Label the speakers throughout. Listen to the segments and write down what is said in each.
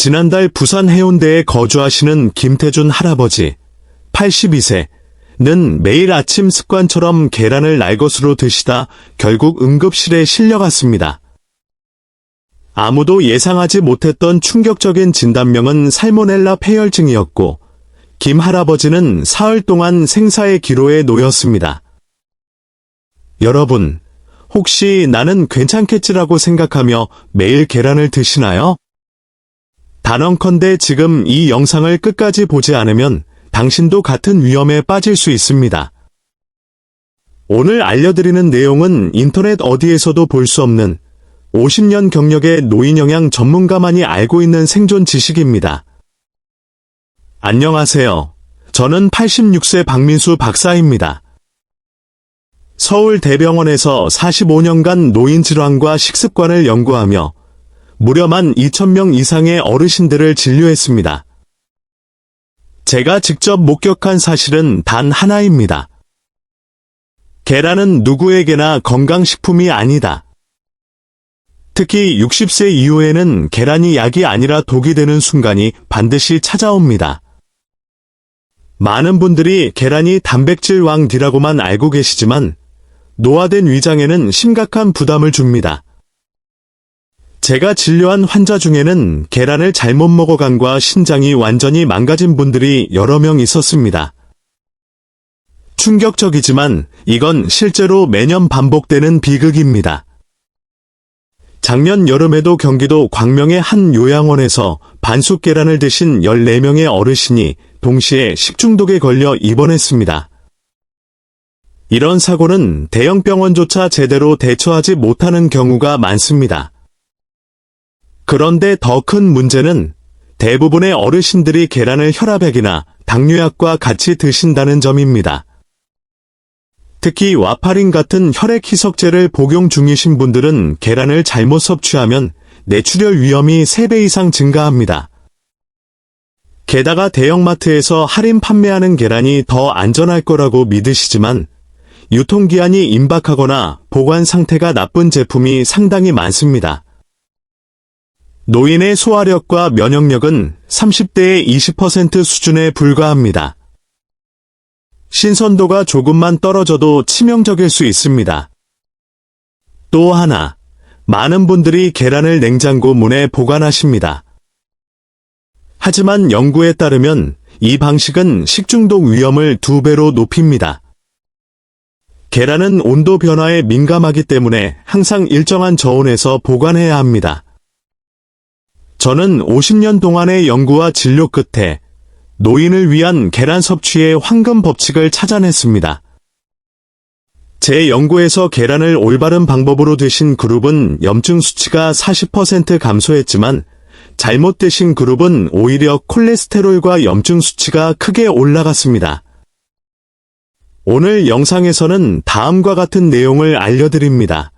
Speaker 1: 지난달 부산 해운대에 거주하시는 김태준 할아버지, 82세는 매일 아침 습관처럼 계란을 날것으로 드시다 결국 응급실에 실려갔습니다. 아무도 예상하지 못했던 충격적인 진단명은 살모넬라 폐혈증이었고, 김 할아버지는 사흘 동안 생사의 기로에 놓였습니다. 여러분, 혹시 나는 괜찮겠지라고 생각하며 매일 계란을 드시나요? 단언컨대 지금 이 영상을 끝까지 보지 않으면 당신도 같은 위험에 빠질 수 있습니다. 오늘 알려드리는 내용은 인터넷 어디에서도 볼 수 없는 50년 경력의 노인영양 전문가만이 알고 있는 생존 지식입니다. 안녕하세요. 저는 86세 박민수 박사입니다. 서울대병원에서 45년간 노인질환과 식습관을 연구하며 무려 12,000명 이상의 어르신들을 진료했습니다. 제가 직접 목격한 사실은 단 하나입니다. 계란은 누구에게나 건강식품이 아니다. 특히 60세 이후에는 계란이 약이 아니라 독이 되는 순간이 반드시 찾아옵니다. 많은 분들이 계란이 단백질 왕디라고만 알고 계시지만 노화된 위장에는 심각한 부담을 줍니다. 제가 진료한 환자 중에는 계란을 잘못 먹어 간과 신장이 완전히 망가진 분들이 여러 명 있었습니다. 충격적이지만 이건 실제로 매년 반복되는 비극입니다. 작년 여름에도 경기도 광명의 한 요양원에서 반숙 계란을 드신 14명의 어르신이 동시에 식중독에 걸려 입원했습니다. 이런 사고는 대형 병원조차 제대로 대처하지 못하는 경우가 많습니다. 그런데 더 큰 문제는 대부분의 어르신들이 계란을 혈압약이나 당뇨약과 같이 드신다는 점입니다. 특히 와파린 같은 혈액 희석제를 복용 중이신 분들은 계란을 잘못 섭취하면 뇌출혈 위험이 3배 이상 증가합니다. 게다가 대형마트에서 할인 판매하는 계란이 더 안전할 거라고 믿으시지만 유통기한이 임박하거나 보관 상태가 나쁜 제품이 상당히 많습니다. 노인의 소화력과 면역력은 30대의 20% 수준에 불과합니다. 신선도가 조금만 떨어져도 치명적일 수 있습니다. 또 하나, 많은 분들이 계란을 냉장고 문에 보관하십니다. 하지만 연구에 따르면 이 방식은 식중독 위험을 2배로 높입니다. 계란은 온도 변화에 민감하기 때문에 항상 일정한 저온에서 보관해야 합니다. 저는 50년 동안의 연구와 진료 끝에 노인을 위한 계란 섭취의 황금 법칙을 찾아냈습니다. 제 연구에서 계란을 올바른 방법으로 드신 그룹은 염증 수치가 40% 감소했지만 잘못 드신 그룹은 오히려 콜레스테롤과 염증 수치가 크게 올라갔습니다. 오늘 영상에서는 다음과 같은 내용을 알려드립니다.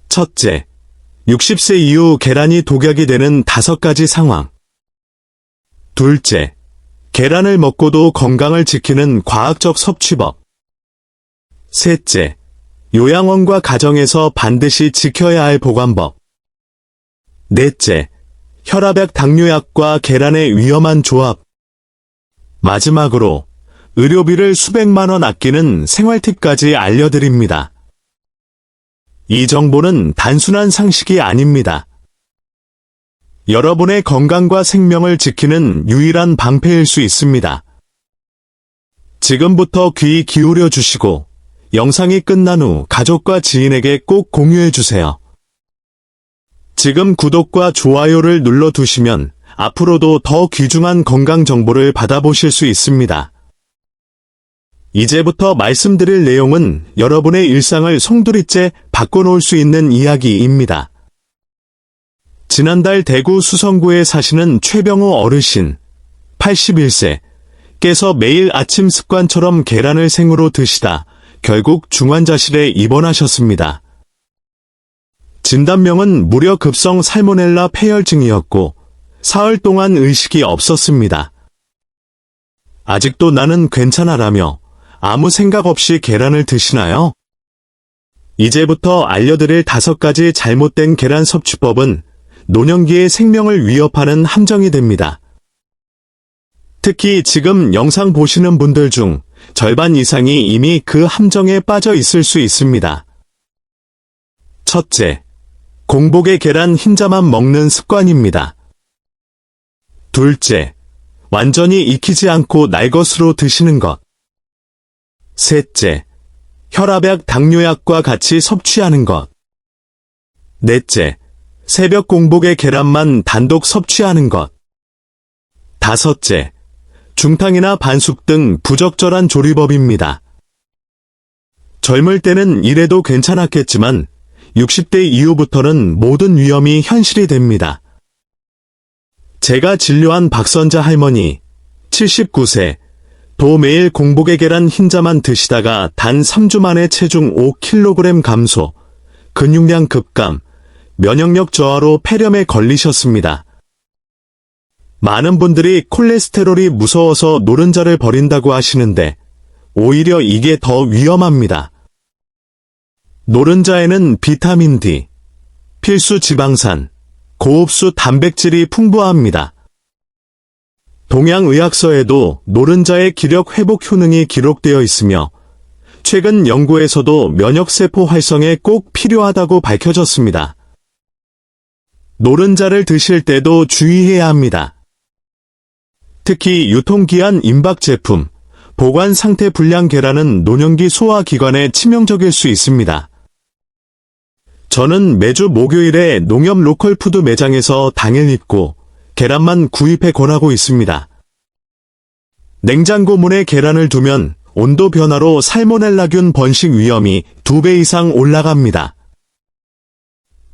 Speaker 1: 첫째, 60세 이후 계란이 독약이 되는 5가지 상황. 둘째, 계란을 먹고도 건강을 지키는 과학적 섭취법. 셋째, 요양원과 가정에서 반드시 지켜야 할 보관법. 넷째, 혈압약 당뇨약과 계란의 위험한 조합. 마지막으로 의료비를 수백만 원 아끼는 생활팁까지 알려드립니다. 이 정보는 단순한 상식이 아닙니다. 여러분의 건강과 생명을 지키는 유일한 방패일 수 있습니다. 지금부터 귀 기울여 주시고 영상이 끝난 후 가족과 지인에게 꼭 공유해 주세요. 지금 구독과 좋아요를 눌러두시면 앞으로도 더 귀중한 건강 정보를 받아보실 수 있습니다. 이제부터 말씀드릴 내용은 여러분의 일상을 송두리째 바꿔놓을 수 있는 이야기입니다. 지난달 대구 수성구에 사시는 최병호 어르신, 81세께서 매일 아침 습관처럼 계란을 생으로 드시다 결국 중환자실에 입원하셨습니다. 진단명은 무려 급성 살모넬라 폐혈증이었고 사흘 동안 의식이 없었습니다. 아직도 나는 괜찮아라며 아무 생각 없이 계란을 드시나요? 이제부터 알려드릴 5가지 잘못된 계란 섭취법은 노년기의 생명을 위협하는 함정이 됩니다. 특히 지금 영상 보시는 분들 중 절반 이상이 이미 그 함정에 빠져 있을 수 있습니다. 첫째, 공복에 계란 흰자만 먹는 습관입니다. 둘째, 완전히 익히지 않고 날 것으로 드시는 것. 셋째, 혈압약, 당뇨약과 같이 섭취하는 것. 넷째, 새벽 공복에 계란만 단독 섭취하는 것. 다섯째, 중탕이나 반숙 등 부적절한 조리법입니다. 젊을 때는 이래도 괜찮았겠지만 60대 이후부터는 모든 위험이 현실이 됩니다. 제가 진료한 박선자 할머니, 79세, 도 매일 공복에 계란 흰자만 드시다가 단 3주 만에 체중 5kg 감소, 근육량 급감, 면역력 저하로 폐렴에 걸리셨습니다. 많은 분들이 콜레스테롤이 무서워서 노른자를 버린다고 하시는데 오히려 이게 더 위험합니다. 노른자에는 비타민 D, 필수 지방산, 고흡수 단백질이 풍부합니다. 동양의학서에도 노른자의 기력 회복 효능이 기록되어 있으며 최근 연구에서도 면역세포 활성에 꼭 필요하다고 밝혀졌습니다. 노른자를 드실 때도 주의해야 합니다. 특히 유통기한 임박 제품, 보관 상태 불량 계란은 노년기 소화기관에 치명적일 수 있습니다. 저는 매주 목요일에 농협 로컬푸드 매장에서 당일 입고 계란만 구입해 권하고 있습니다. 냉장고 문에 계란을 두면 온도 변화로 살모넬라균 번식 위험이 2배 이상 올라갑니다.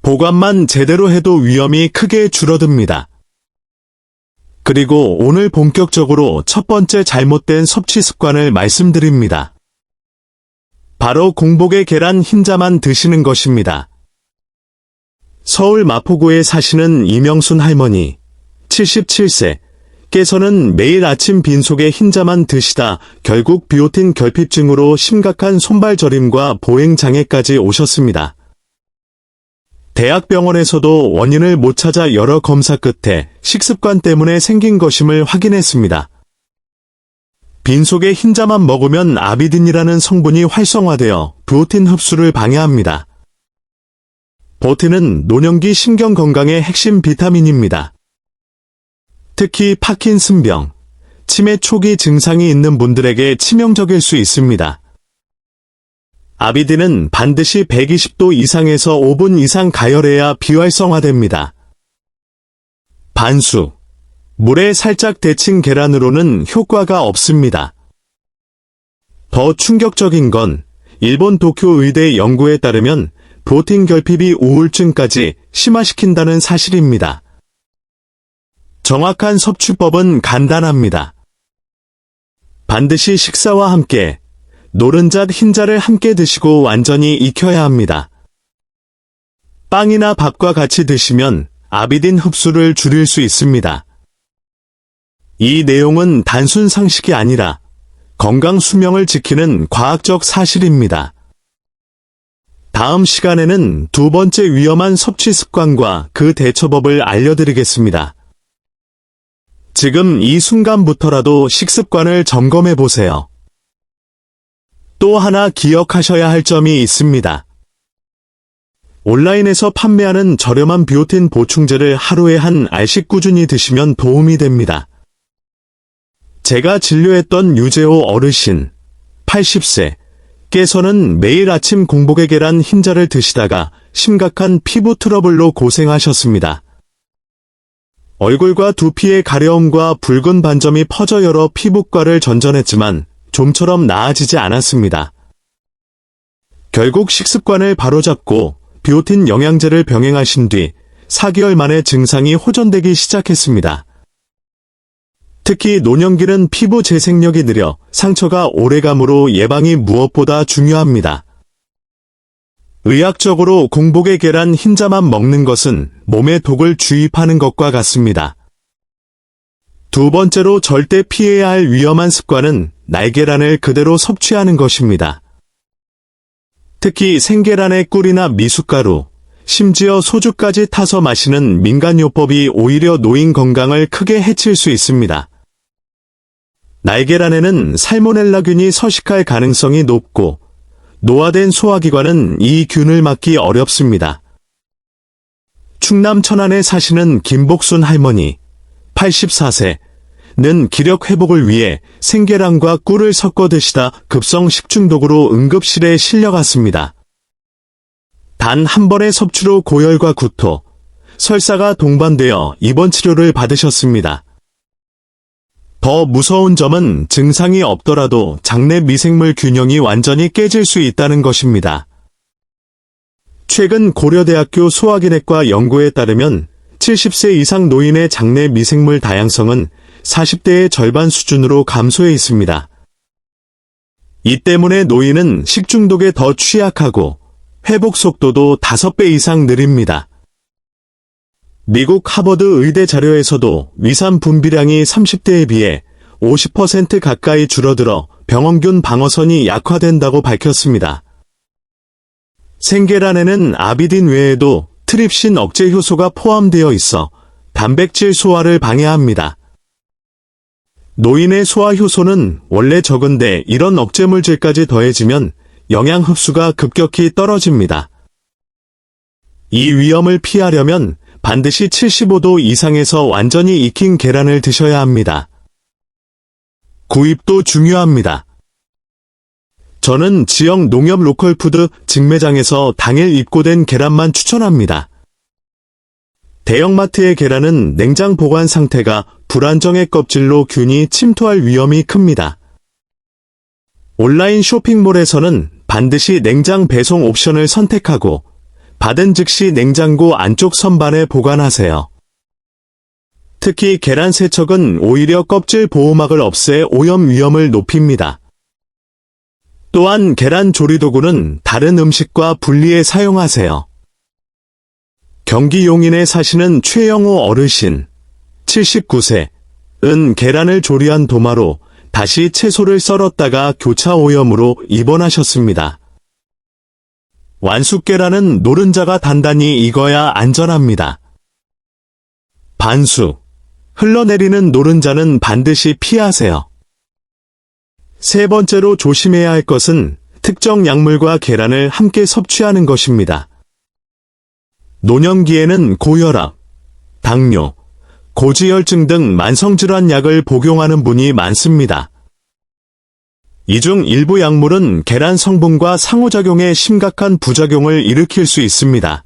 Speaker 1: 보관만 제대로 해도 위험이 크게 줄어듭니다. 그리고 오늘 본격적으로 첫 번째 잘못된 섭취 습관을 말씀드립니다. 바로 공복에 계란 흰자만 드시는 것입니다. 서울 마포구에 사시는 이명순 할머니, 77세, 께서는 매일 아침 빈속에 흰자만 드시다 결국 비오틴 결핍증으로 심각한 손발 저림과 보행장애까지 오셨습니다. 대학병원에서도 원인을 못 찾아 여러 검사 끝에 식습관 때문에 생긴 것임을 확인했습니다. 빈속에 흰자만 먹으면 아비딘이라는 성분이 활성화되어 비오틴 흡수를 방해합니다. 비오틴은 노년기 신경 건강의 핵심 비타민입니다. 특히 파킨슨병, 치매 초기 증상이 있는 분들에게 치명적일 수 있습니다. 아비딘은 반드시 120도 이상에서 5분 이상 가열해야 비활성화됩니다. 반숙, 물에 살짝 데친 계란으로는 효과가 없습니다. 더 충격적인 건 일본 도쿄 의대 연구에 따르면 비오틴 결핍이 우울증까지 심화시킨다는 사실입니다. 정확한 섭취법은 간단합니다. 반드시 식사와 함께 노른자, 흰자를 함께 드시고 완전히 익혀야 합니다. 빵이나 밥과 같이 드시면 아비딘 흡수를 줄일 수 있습니다. 이 내용은 단순 상식이 아니라 건강 수명을 지키는 과학적 사실입니다. 다음 시간에는 두 번째 위험한 섭취 습관과 그 대처법을 알려드리겠습니다. 지금 이 순간부터라도 식습관을 점검해 보세요. 또 하나 기억하셔야 할 점이 있습니다. 온라인에서 판매하는 저렴한 비오틴 보충제를 하루에 한 알씩 꾸준히 드시면 도움이 됩니다. 제가 진료했던 유재호 어르신, 80세, 께서는 매일 아침 공복에 계란 흰자를 드시다가 심각한 피부 트러블로 고생하셨습니다. 얼굴과 두피의 가려움과 붉은 반점이 퍼져 여러 피부과를 전전했지만 좀처럼 나아지지 않았습니다. 결국 식습관을 바로잡고 비오틴 영양제를 병행하신 뒤 4개월 만에 증상이 호전되기 시작했습니다. 특히 노년기는 피부 재생력이 느려 상처가 오래감으로 예방이 무엇보다 중요합니다. 의학적으로 공복에 계란 흰자만 먹는 것은 몸에 독을 주입하는 것과 같습니다. 두 번째로 절대 피해야 할 위험한 습관은 날계란을 그대로 섭취하는 것입니다. 특히 생계란의 꿀이나 미숫가루, 심지어 소주까지 타서 마시는 민간요법이 오히려 노인 건강을 크게 해칠 수 있습니다. 날계란에는 살모넬라균이 서식할 가능성이 높고 노화된 소화기관은 이 균을 막기 어렵습니다. 충남 천안에 사시는 김복순 할머니, 84세는 기력 회복을 위해 생계란과 꿀을 섞어 드시다 급성 식중독으로 응급실에 실려갔습니다. 단 한 번의 섭취로 고열과 구토, 설사가 동반되어 입원 치료를 받으셨습니다. 더 무서운 점은 증상이 없더라도 장내 미생물 균형이 완전히 깨질 수 있다는 것입니다. 최근 고려대학교 소화기내과 연구에 따르면 70세 이상 노인의 장내 미생물 다양성은 40대의 절반 수준으로 감소해 있습니다. 이 때문에 노인은 식중독에 더 취약하고 회복 속도도 5배 이상 느립니다. 미국 하버드 의대 자료에서도 위산 분비량이 30대에 비해 50% 가까이 줄어들어 병원균 방어선이 약화된다고 밝혔습니다. 생계란에는 아비딘 외에도 트립신 억제 효소가 포함되어 있어 단백질 소화를 방해합니다. 노인의 소화 효소는 원래 적은데 이런 억제 물질까지 더해지면 영양 흡수가 급격히 떨어집니다. 이 위험을 피하려면 반드시 75도 이상에서 완전히 익힌 계란을 드셔야 합니다. 구입도 중요합니다. 저는 지역 농협 로컬푸드 직매장에서 당일 입고된 계란만 추천합니다. 대형마트의 계란은 냉장 보관 상태가 불안정해 껍질로 균이 침투할 위험이 큽니다. 온라인 쇼핑몰에서는 반드시 냉장 배송 옵션을 선택하고 받은 즉시 냉장고 안쪽 선반에 보관하세요. 특히 계란 세척은 오히려 껍질 보호막을 없애 오염 위험을 높입니다. 또한 계란 조리도구는 다른 음식과 분리해 사용하세요. 경기 용인에 사시는 최영호 어르신, 79세은 계란을 조리한 도마로 다시 채소를 썰었다가 교차 오염으로 입원하셨습니다. 완숙 계란은 노른자가 단단히 익어야 안전합니다. 반숙, 흘러내리는 노른자는 반드시 피하세요. 세 번째로 조심해야 할 것은 특정 약물과 계란을 함께 섭취하는 것입니다. 노년기에는 고혈압, 당뇨, 고지혈증 등 만성질환 약을 복용하는 분이 많습니다. 이 중 일부 약물은 계란 성분과 상호작용에 심각한 부작용을 일으킬 수 있습니다.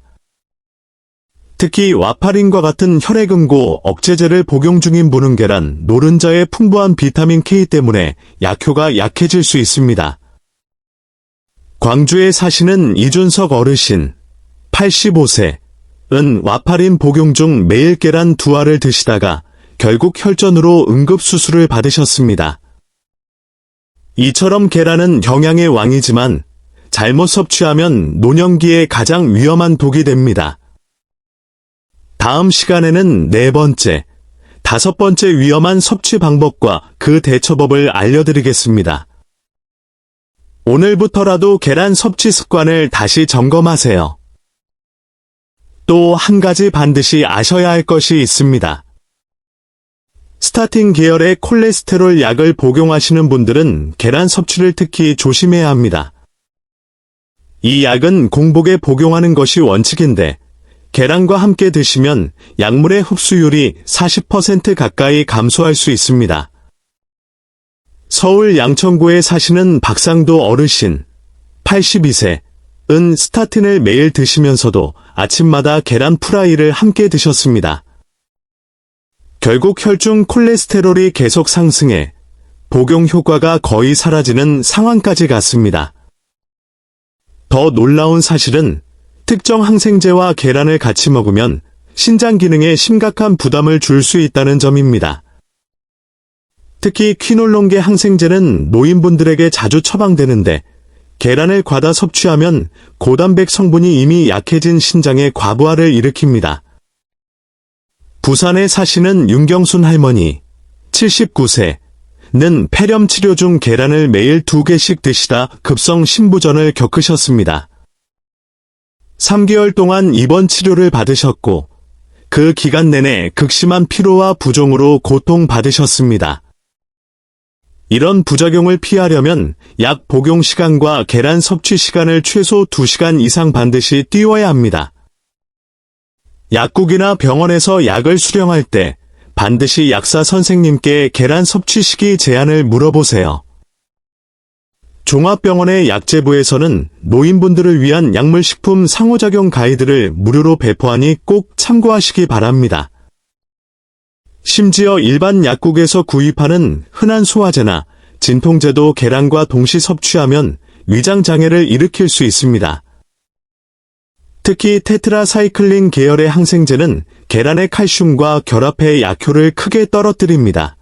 Speaker 1: 특히 와파린과 같은 혈액응고 억제제를 복용 중인 분은 계란, 노른자의 풍부한 비타민 K 때문에 약효가 약해질 수 있습니다. 광주에 사시는 이준석 어르신, 85세, 은 와파린 복용 중 매일 계란 2알을 드시다가 결국 혈전으로 응급수술을 받으셨습니다. 이처럼 계란은 영양의 왕이지만 잘못 섭취하면 노년기에 가장 위험한 독이 됩니다. 다음 시간에는 네 번째, 다섯 번째 위험한 섭취 방법과 그 대처법을 알려드리겠습니다. 오늘부터라도 계란 섭취 습관을 다시 점검하세요. 또 한 가지 반드시 아셔야 할 것이 있습니다. 스타틴 계열의 콜레스테롤 약을 복용하시는 분들은 계란 섭취를 특히 조심해야 합니다. 이 약은 공복에 복용하는 것이 원칙인데 계란과 함께 드시면 약물의 흡수율이 40% 가까이 감소할 수 있습니다. 서울 양천구에 사시는 박상도 어르신, 82세, 은 스타틴을 매일 드시면서도 아침마다 계란 프라이를 함께 드셨습니다. 결국 혈중 콜레스테롤이 계속 상승해 복용 효과가 거의 사라지는 상황까지 갔습니다. 더 놀라운 사실은 특정 항생제와 계란을 같이 먹으면 신장 기능에 심각한 부담을 줄 수 있다는 점입니다. 특히 퀴놀론계 항생제는 노인분들에게 자주 처방되는데 계란을 과다 섭취하면 고단백 성분이 이미 약해진 신장에 과부하를 일으킵니다. 부산에 사시는 윤경순 할머니, 79세는 폐렴 치료 중 계란을 매일 2개씩 드시다 급성 신부전을 겪으셨습니다. 3개월 동안 입원 치료를 받으셨고, 그 기간 내내 극심한 피로와 부종으로 고통받으셨습니다. 이런 부작용을 피하려면 약 복용 시간과 계란 섭취 시간을 최소 2시간 이상 반드시 띄워야 합니다. 약국이나 병원에서 약을 수령할 때 반드시 약사 선생님께 계란 섭취 시기 제한을 물어보세요. 종합병원의 약재부에서는 노인분들을 위한 약물식품 상호작용 가이드를 무료로 배포하니 꼭 참고하시기 바랍니다. 심지어 일반 약국에서 구입하는 흔한 소화제나 진통제도 계란과 동시 섭취하면 위장장애를 일으킬 수 있습니다. 특히 테트라사이클린 계열의 항생제는 계란의 칼슘과 결합해 약효를 크게 떨어뜨립니다.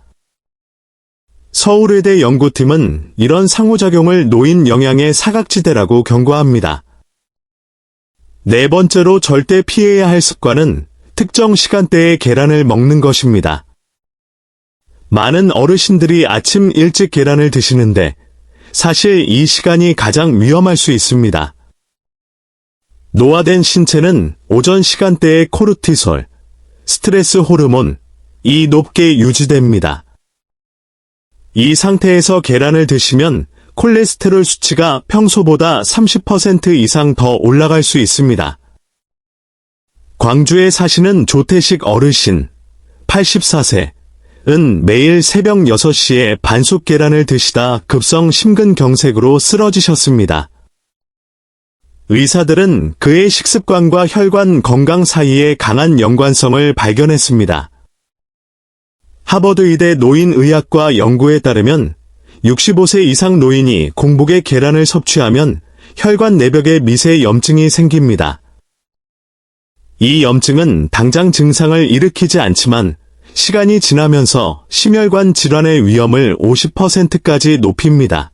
Speaker 1: 서울의대 연구팀은 이런 상호작용을 노인 영양의 사각지대라고 경고합니다. 네 번째로 절대 피해야 할 습관은 특정 시간대에 계란을 먹는 것입니다. 많은 어르신들이 아침 일찍 계란을 드시는데 사실 이 시간이 가장 위험할 수 있습니다. 노화된 신체는 오전 시간대에 코르티솔, 스트레스 호르몬이 높게 유지됩니다. 이 상태에서 계란을 드시면 콜레스테롤 수치가 평소보다 30% 이상 더 올라갈 수 있습니다. 광주에 사시는 조태식 어르신, 84세은 매일 새벽 6시에 반숙 계란을 드시다 급성 심근경색으로 쓰러지셨습니다. 의사들은 그의 식습관과 혈관 건강 사이에 강한 연관성을 발견했습니다. 하버드의대 노인의학과 연구에 따르면 65세 이상 노인이 공복에 계란을 섭취하면 혈관 내벽에 미세 염증이 생깁니다. 이 염증은 당장 증상을 일으키지 않지만 시간이 지나면서 심혈관 질환의 위험을 50%까지 높입니다.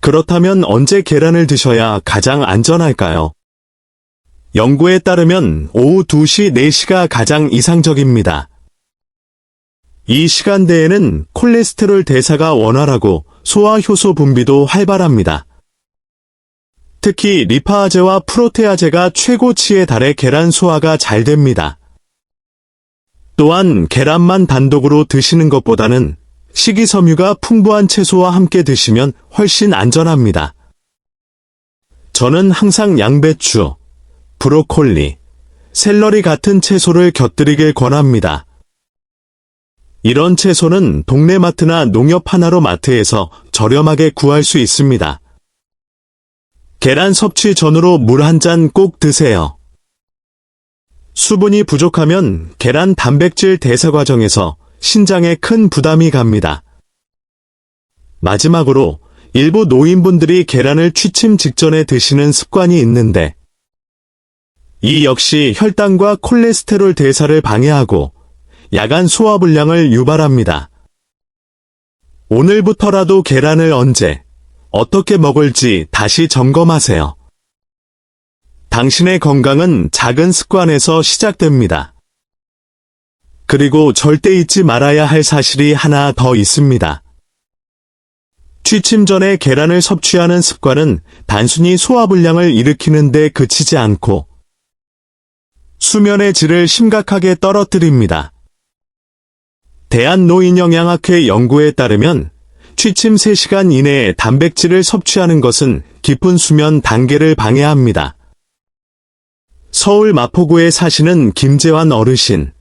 Speaker 1: 그렇다면 언제 계란을 드셔야 가장 안전할까요? 연구에 따르면 오후 2시, 4시가 가장 이상적입니다. 이 시간대에는 콜레스테롤 대사가 원활하고 소화 효소 분비도 활발합니다. 특히 리파아제와 프로테아제가 최고치에 달해 계란 소화가 잘 됩니다. 또한 계란만 단독으로 드시는 것보다는 식이섬유가 풍부한 채소와 함께 드시면 훨씬 안전합니다. 저는 항상 양배추, 브로콜리, 샐러리 같은 채소를 곁들이길 권합니다. 이런 채소는 동네 마트나 농협 하나로 마트에서 저렴하게 구할 수 있습니다. 계란 섭취 전후로 물 한 잔 꼭 드세요. 수분이 부족하면 계란 단백질 대사 과정에서 신장에 큰 부담이 갑니다. 마지막으로 일부 노인분들이 계란을 취침 직전에 드시는 습관이 있는데 이 역시 혈당과 콜레스테롤 대사를 방해하고 야간 소화불량을 유발합니다. 오늘부터라도 계란을 언제, 어떻게 먹을지 다시 점검하세요. 당신의 건강은 작은 습관에서 시작됩니다. 그리고 절대 잊지 말아야 할 사실이 하나 더 있습니다. 취침 전에 계란을 섭취하는 습관은 단순히 소화불량을 일으키는 데 그치지 않고 수면의 질을 심각하게 떨어뜨립니다. 대한노인영양학회 연구에 따르면 취침 3시간 이내에 단백질을 섭취하는 것은 깊은 수면 단계를 방해합니다. 서울 마포구에 사시는 김재환 어르신,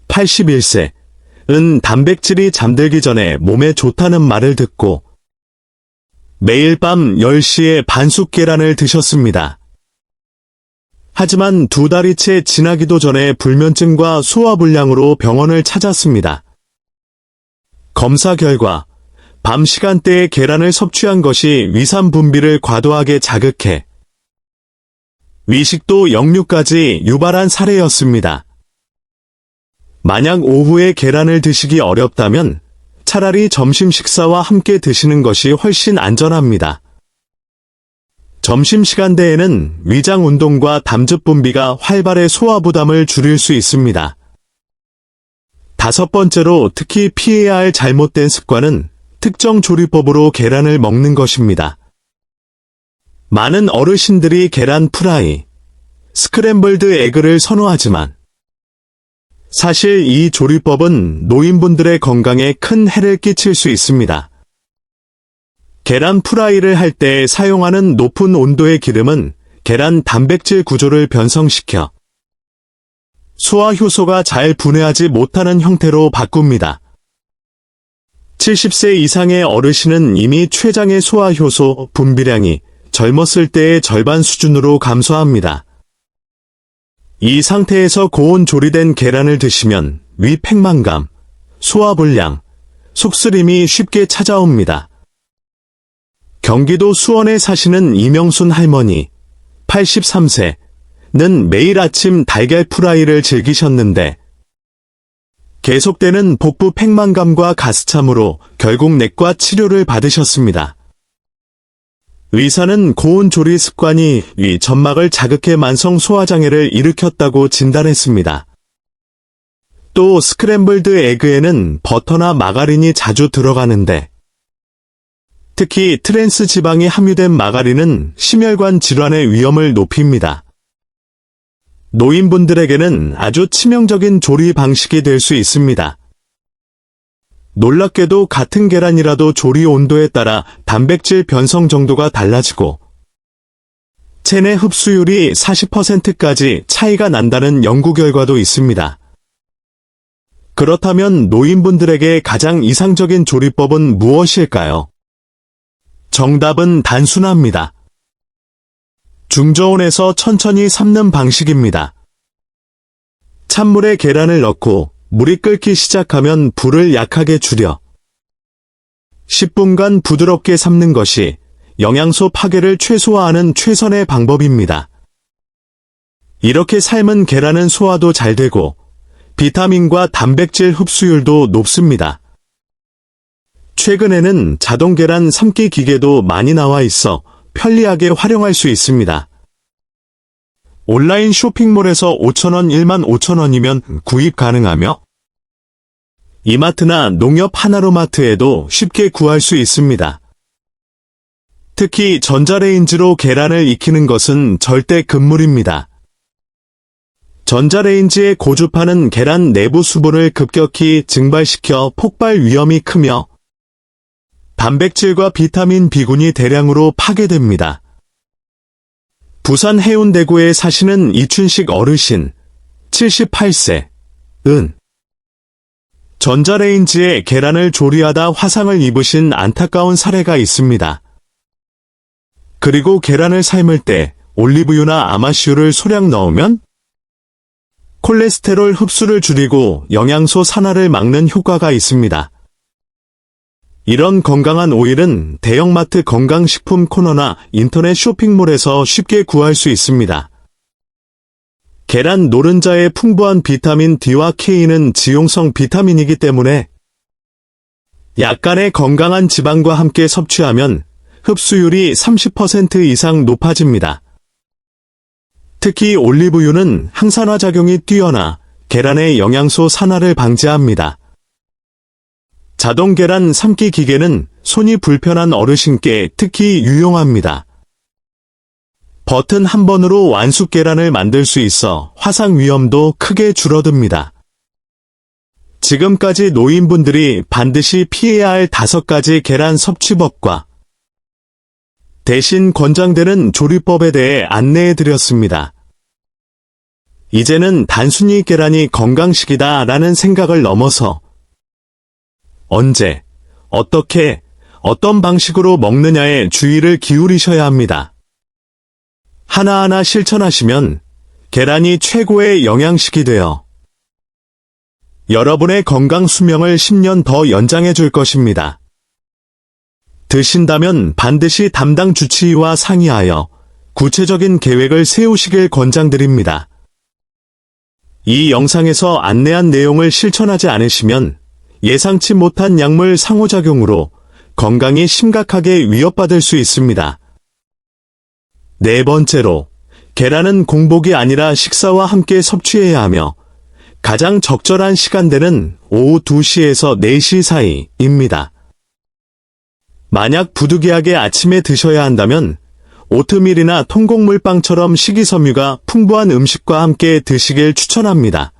Speaker 1: 81세은 단백질이 잠들기 전에 몸에 좋다는 말을 듣고 매일 밤 10시에 반숙 계란을 드셨습니다. 하지만 2달이 채 지나기도 전에 불면증과 소화불량으로 병원을 찾았습니다. 검사 결과 밤 시간대에 계란을 섭취한 것이 위산 분비를 과도하게 자극해 위식도 역류까지 유발한 사례였습니다. 만약 오후에 계란을 드시기 어렵다면 차라리 점심 식사와 함께 드시는 것이 훨씬 안전합니다. 점심시간대에는 위장 운동과 담즙 분비가 활발해 소화 부담을 줄일 수 있습니다. 5번째로 특히 피해야 할 잘못된 습관은 특정 조리법으로 계란을 먹는 것입니다. 많은 어르신들이 계란 프라이, 스크램블드 에그를 선호하지만 사실 이 조리법은 노인분들의 건강에 큰 해를 끼칠 수 있습니다. 계란 프라이를 할 때 사용하는 높은 온도의 기름은 계란 단백질 구조를 변성시켜 소화 효소가 잘 분해하지 못하는 형태로 바꿉니다. 70세 이상의 어르신은 이미 췌장의 소화 효소 분비량이 젊었을 때의 절반 수준으로 감소합니다. 이 상태에서 고온 조리된 계란을 드시면 위 팽만감, 소화불량, 속쓰림이 쉽게 찾아옵니다. 경기도 수원에 사시는 이명순 할머니, 83세는 매일 아침 달걀 프라이를 즐기셨는데 계속되는 복부 팽만감과 가스참으로 결국 내과 치료를 받으셨습니다. 의사는 고온 조리 습관이 위 점막을 자극해 만성 소화장애를 일으켰다고 진단했습니다. 또 스크램블드 에그에는 버터나 마가린이 자주 들어가는데 특히 트랜스 지방이 함유된 마가린은 심혈관 질환의 위험을 높입니다. 노인분들에게는 아주 치명적인 조리 방식이 될 수 있습니다. 놀랍게도 같은 계란이라도 조리 온도에 따라 단백질 변성 정도가 달라지고 체내 흡수율이 40%까지 차이가 난다는 연구 결과도 있습니다. 그렇다면 노인분들에게 가장 이상적인 조리법은 무엇일까요? 정답은 단순합니다. 중저온에서 천천히 삶는 방식입니다. 찬물에 계란을 넣고 물이 끓기 시작하면 불을 약하게 줄여 10분간 부드럽게 삶는 것이 영양소 파괴를 최소화하는 최선의 방법입니다. 이렇게 삶은 계란은 소화도 잘 되고 비타민과 단백질 흡수율도 높습니다. 최근에는 자동 계란 삶기 기계도 많이 나와 있어 편리하게 활용할 수 있습니다. 온라인 쇼핑몰에서 5,000원, 15,000원이면 구입 가능하며 이마트나 농협 하나로마트에도 쉽게 구할 수 있습니다. 특히 전자레인지로 계란을 익히는 것은 절대 금물입니다. 전자레인지에 고주파는 계란 내부 수분을 급격히 증발시켜 폭발 위험이 크며 단백질과 비타민 B군이 대량으로 파괴됩니다. 부산 해운대구에 사시는 이춘식 어르신, 78세,은 전자레인지에 계란을 조리하다 화상을 입으신 안타까운 사례가 있습니다. 그리고 계란을 삶을 때 올리브유나 아마씨유를 소량 넣으면 콜레스테롤 흡수를 줄이고 영양소 산화를 막는 효과가 있습니다. 이런 건강한 오일은 대형마트 건강식품 코너나 인터넷 쇼핑몰에서 쉽게 구할 수 있습니다. 계란 노른자의 풍부한 비타민 D와 K는 지용성 비타민이기 때문에 약간의 건강한 지방과 함께 섭취하면 흡수율이 30% 이상 높아집니다. 특히 올리브유는 항산화 작용이 뛰어나 계란의 영양소 산화를 방지합니다. 자동 계란 삶기 기계는 손이 불편한 어르신께 특히 유용합니다. 버튼 한 번으로 완숙 계란을 만들 수 있어 화상 위험도 크게 줄어듭니다. 지금까지 노인분들이 반드시 피해야 할 5가지 계란 섭취법과 대신 권장되는 조리법에 대해 안내해드렸습니다. 이제는 단순히 계란이 건강식이다 라는 생각을 넘어서 언제, 어떻게, 어떤 방식으로 먹느냐에 주의를 기울이셔야 합니다. 하나하나 실천하시면 계란이 최고의 영양식이 되어 여러분의 건강 수명을 10년 더 연장해 줄 것입니다. 드신다면 반드시 담당 주치의와 상의하여 구체적인 계획을 세우시길 권장드립니다. 이 영상에서 안내한 내용을 실천하지 않으시면 예상치 못한 약물 상호작용으로 건강이 심각하게 위협받을 수 있습니다. 네 번째로, 계란은 공복이 아니라 식사와 함께 섭취해야 하며 가장 적절한 시간대는 오후 2시에서 4시 사이입니다. 만약 부득이하게 아침에 드셔야 한다면 오트밀이나 통곡물빵처럼 식이섬유가 풍부한 음식과 함께 드시길 추천합니다.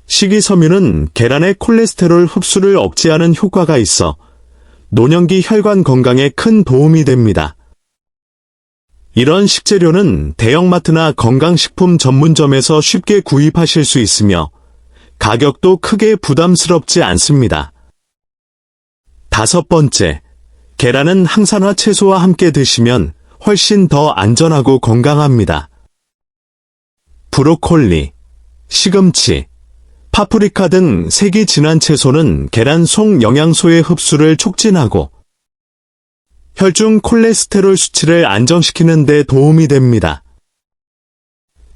Speaker 1: 식이섬유는 계란의 콜레스테롤 흡수를 억제하는 효과가 있어 노년기 혈관 건강에 큰 도움이 됩니다. 이런 식재료는 대형마트나 건강식품 전문점에서 쉽게 구입하실 수 있으며 가격도 크게 부담스럽지 않습니다. 5번째, 계란은 항산화 채소와 함께 드시면 훨씬 더 안전하고 건강합니다. 브로콜리, 시금치, 파프리카 등 색이 진한 채소는 계란 속 영양소의 흡수를 촉진하고 혈중 콜레스테롤 수치를 안정시키는 데 도움이 됩니다.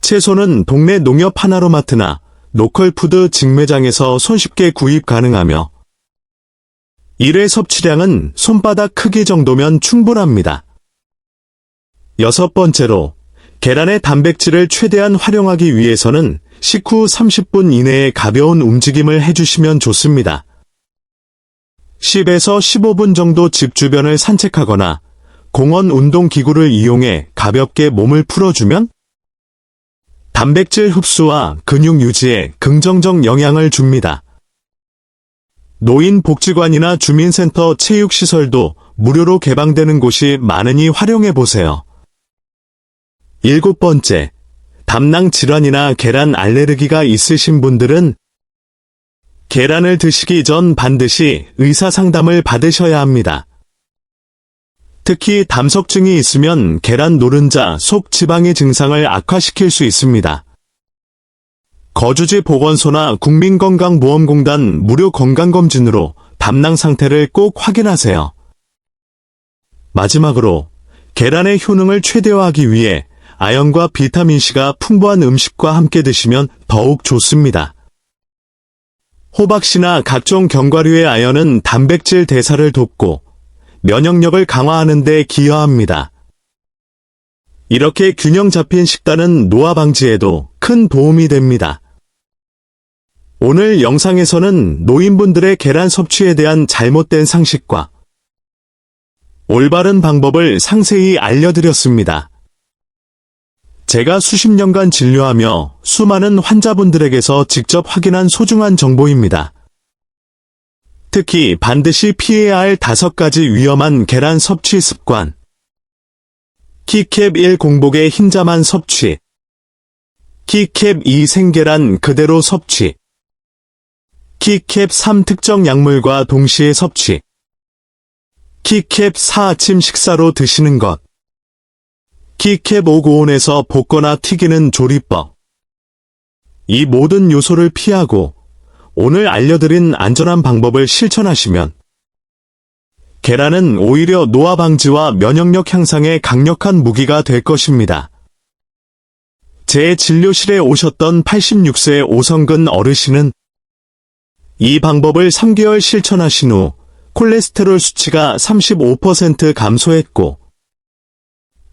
Speaker 1: 채소는 동네 농협 하나로마트나 로컬푸드 직매장에서 손쉽게 구입 가능하며 일회 섭취량은 손바닥 크기 정도면 충분합니다. 6번째로, 계란의 단백질을 최대한 활용하기 위해서는 식후 30분 이내에 가벼운 움직임을 해주시면 좋습니다. 10에서 15분 정도 집 주변을 산책하거나 공원 운동기구를 이용해 가볍게 몸을 풀어주면 단백질 흡수와 근육 유지에 긍정적 영향을 줍니다. 노인복지관이나 주민센터 체육시설도 무료로 개방되는 곳이 많으니 활용해보세요. 7번째, 담낭 질환이나 계란 알레르기가 있으신 분들은 계란을 드시기 전 반드시 의사 상담을 받으셔야 합니다. 특히 담석증이 있으면 계란 노른자 속 지방의 증상을 악화시킬 수 있습니다. 거주지 보건소나 국민건강보험공단 무료 건강검진으로 담낭 상태를 꼭 확인하세요. 마지막으로, 계란의 효능을 최대화하기 위해 아연과 비타민C가 풍부한 음식과 함께 드시면 더욱 좋습니다. 호박씨나 각종 견과류의 아연은 단백질 대사를 돕고 면역력을 강화하는 데 기여합니다. 이렇게 균형 잡힌 식단은 노화 방지에도 큰 도움이 됩니다. 오늘 영상에서는 노인분들의 계란 섭취에 대한 잘못된 상식과 올바른 방법을 상세히 알려드렸습니다. 제가 수십 년간 진료하며 수많은 환자분들에게서 직접 확인한 소중한 정보입니다. 특히 반드시 피해야 할 5가지 위험한 계란 섭취 습관. 키캡 1 공복에 흰자만 섭취. 키캡 2 생계란 그대로 섭취. 키캡 3 특정 약물과 동시에 섭취. 키캡 4 아침 식사로 드시는 것. 키캡 5 고온에서 볶거나 튀기는 조리법. 이 모든 요소를 피하고 오늘 알려드린 안전한 방법을 실천하시면 계란은 오히려 노화 방지와 면역력 향상에 강력한 무기가 될 것입니다. 제 진료실에 오셨던 86세 오성근 어르신은 이 방법을 3개월 실천하신 후 콜레스테롤 수치가 35% 감소했고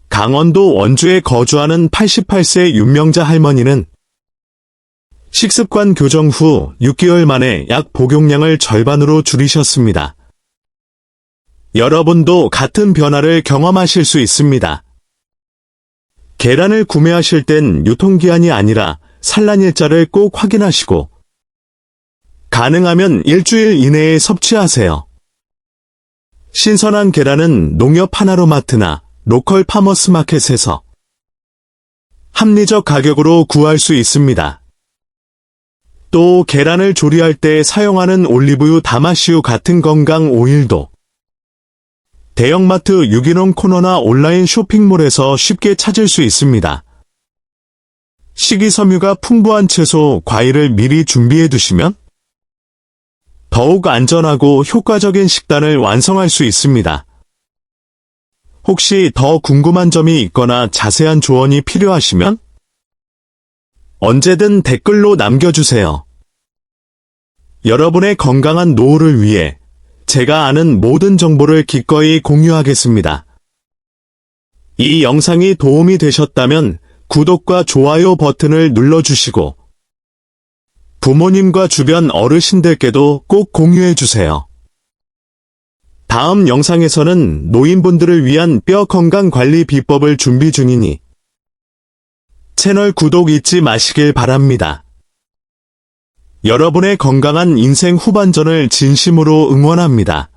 Speaker 1: 강원도 원주에 거주하는 88세 윤명자 할머니는 식습관 교정 후 6개월 만에 약 복용량을 절반으로 줄이셨습니다. 여러분도 같은 변화를 경험하실 수 있습니다. 계란을 구매하실 땐 유통기한이 아니라 산란일자를 꼭 확인하시고 가능하면 일주일 이내에 섭취하세요. 신선한 계란은 농협 하나로마트나 로컬 파머스 마켓에서 합리적 가격으로 구할 수 있습니다. 또 계란을 조리할 때 사용하는 올리브유 다마시유 같은 건강 오일도 대형마트 유기농 코너나 온라인 쇼핑몰에서 쉽게 찾을 수 있습니다. 식이섬유가 풍부한 채소, 과일을 미리 준비해 두시면 더욱 안전하고 효과적인 식단을 완성할 수 있습니다. 혹시 더 궁금한 점이 있거나 자세한 조언이 필요하시면 언제든 댓글로 남겨주세요. 여러분의 건강한 노후를 위해 제가 아는 모든 정보를 기꺼이 공유하겠습니다. 이 영상이 도움이 되셨다면 구독과 좋아요 버튼을 눌러주시고 부모님과 주변 어르신들께도 꼭 공유해주세요. 다음 영상에서는 노인분들을 위한 뼈 건강 관리 비법을 준비 중이니 채널 구독 잊지 마시길 바랍니다. 여러분의 건강한 인생 후반전을 진심으로 응원합니다.